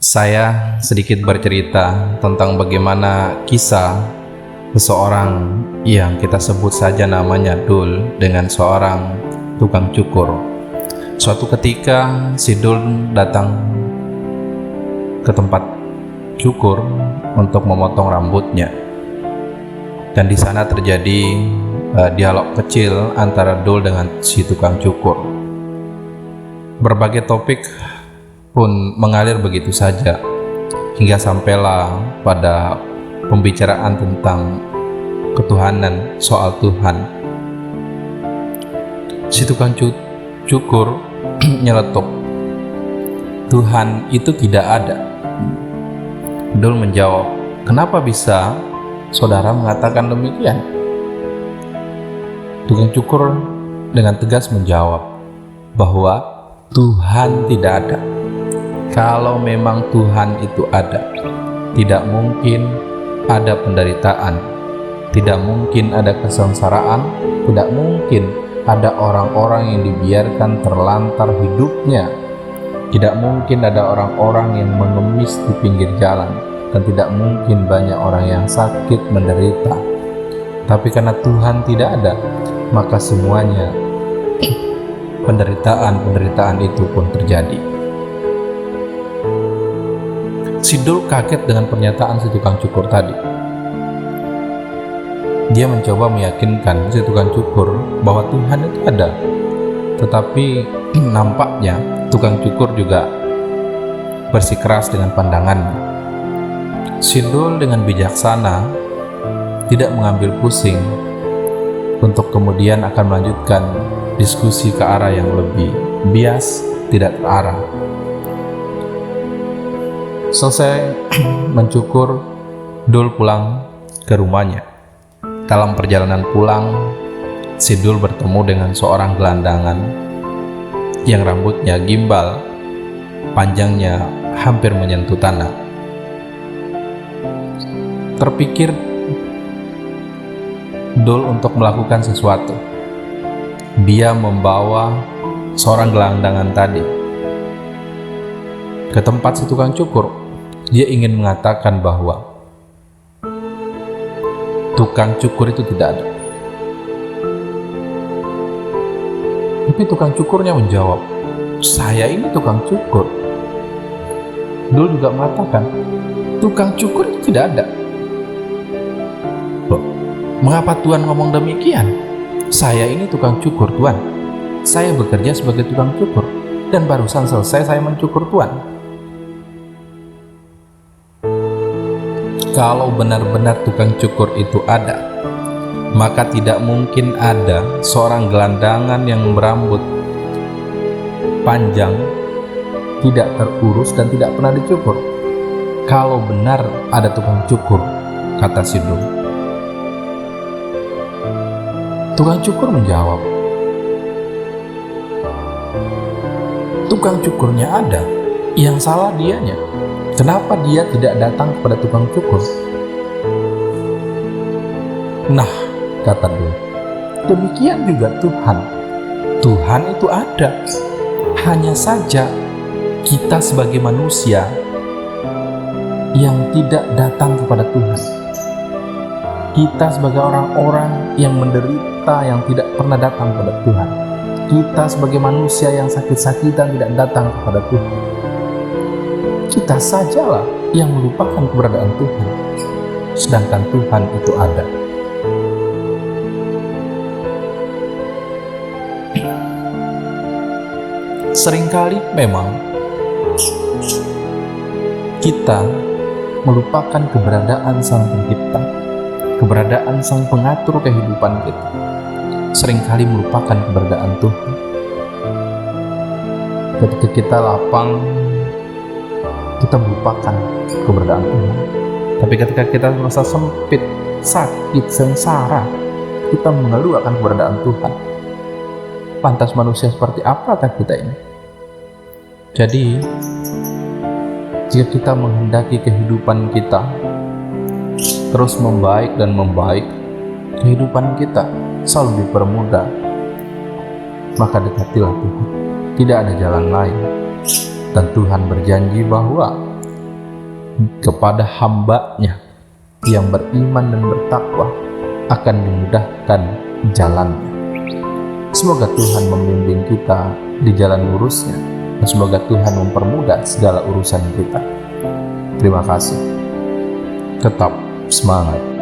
Saya sedikit bercerita tentang bagaimana kisah seseorang yang kita sebut saja namanya Dul dengan seorang tukang cukur. Suatu ketika si Dul datang ke tempat cukur untuk memotong rambutnya, dan di sana terjadi dialog kecil antara Dul dengan si tukang cukur. Berbagai topik pun mengalir begitu saja hingga sampailah pada pembicaraan tentang ketuhanan, soal Tuhan. Si tukang cukur nyeletuk, "Tuhan itu tidak ada." Dul menjawab, "Kenapa bisa saudara mengatakan demikian?" Tukang cukur dengan tegas menjawab bahwa Tuhan tidak ada. Kalau memang Tuhan itu ada, tidak mungkin ada penderitaan, tidak mungkin ada kesengsaraan, tidak mungkin ada orang-orang yang dibiarkan terlantar hidupnya, tidak mungkin ada orang-orang yang mengemis di pinggir jalan, dan tidak mungkin banyak orang yang sakit menderita. Tapi karena Tuhan tidak ada, maka semuanya penderitaan itu pun terjadi. Si Dul kaget dengan pernyataan si tukang cukur tadi. Dia mencoba meyakinkan si tukang cukur bahwa Tuhan itu ada. Tetapi nampaknya tukang cukur juga bersikeras dengan pandangannya. Si Dul dengan bijaksana tidak mengambil pusing untuk kemudian akan melanjutkan diskusi ke arah yang lebih bias, tidak terarah. Selesai mencukur, Dul pulang ke rumahnya. Dalam perjalanan pulang, si Dul bertemu dengan seorang gelandangan yang rambutnya gimbal, panjangnya hampir menyentuh tanah. Terpikir Dul untuk melakukan sesuatu. Dia membawa seorang gelandangan tadi ke tempat si tukang cukur. Dia ingin mengatakan bahwa tukang cukur itu tidak ada. Tapi tukang cukurnya menjawab, "Saya ini tukang cukur." Dul juga mengatakan, "Tukang cukur itu tidak ada." Loh, mengapa Tuhan ngomong demikian? Saya ini tukang cukur, Tuhan. Saya bekerja sebagai tukang cukur, dan barusan selesai saya mencukur, Tuhan. Kalau benar-benar tukang cukur itu ada, maka tidak mungkin ada seorang gelandangan yang berambut panjang, tidak terurus dan tidak pernah dicukur. Kalau benar ada tukang cukur, kata si Dul. Tukang cukur menjawab, "Tukang cukurnya ada, yang salah dianya. Kenapa dia tidak datang kepada tukang cukur?" Nah, kata Dul, demikian juga Tuhan. Tuhan itu ada. Hanya saja kita sebagai manusia yang tidak datang kepada Tuhan. Kita sebagai orang-orang yang menderita, yang tidak pernah datang kepada Tuhan. Kita sebagai manusia yang sakit-sakitan tidak datang kepada Tuhan. Kita sajalah yang melupakan keberadaan Tuhan, sedangkan Tuhan itu ada. Seringkali memang kita melupakan keberadaan Sang Pencipta, keberadaan Sang Pengatur kehidupan kita. Seringkali melupakan keberadaan Tuhan. Ketika kita lapang, kita melupakan keberadaan Tuhan. Tapi ketika kita merasa sempit, sakit, sengsara, kita mengeluh akan keberadaan Tuhan. Lantas manusia seperti apakah kita ini? Jadi, jika kita menghendaki kehidupan kita terus membaik dan membaik, kehidupan kita selalu dipermudah, maka dekatilah Tuhan. Tidak ada jalan lain. Dan Tuhan berjanji bahwa kepada hamba-Nya yang beriman dan bertakwa akan dimudahkan jalannya. Semoga Tuhan membimbing kita di jalan lurusnya, dan semoga Tuhan mempermudah segala urusan kita. Terima kasih. Tetap semangat.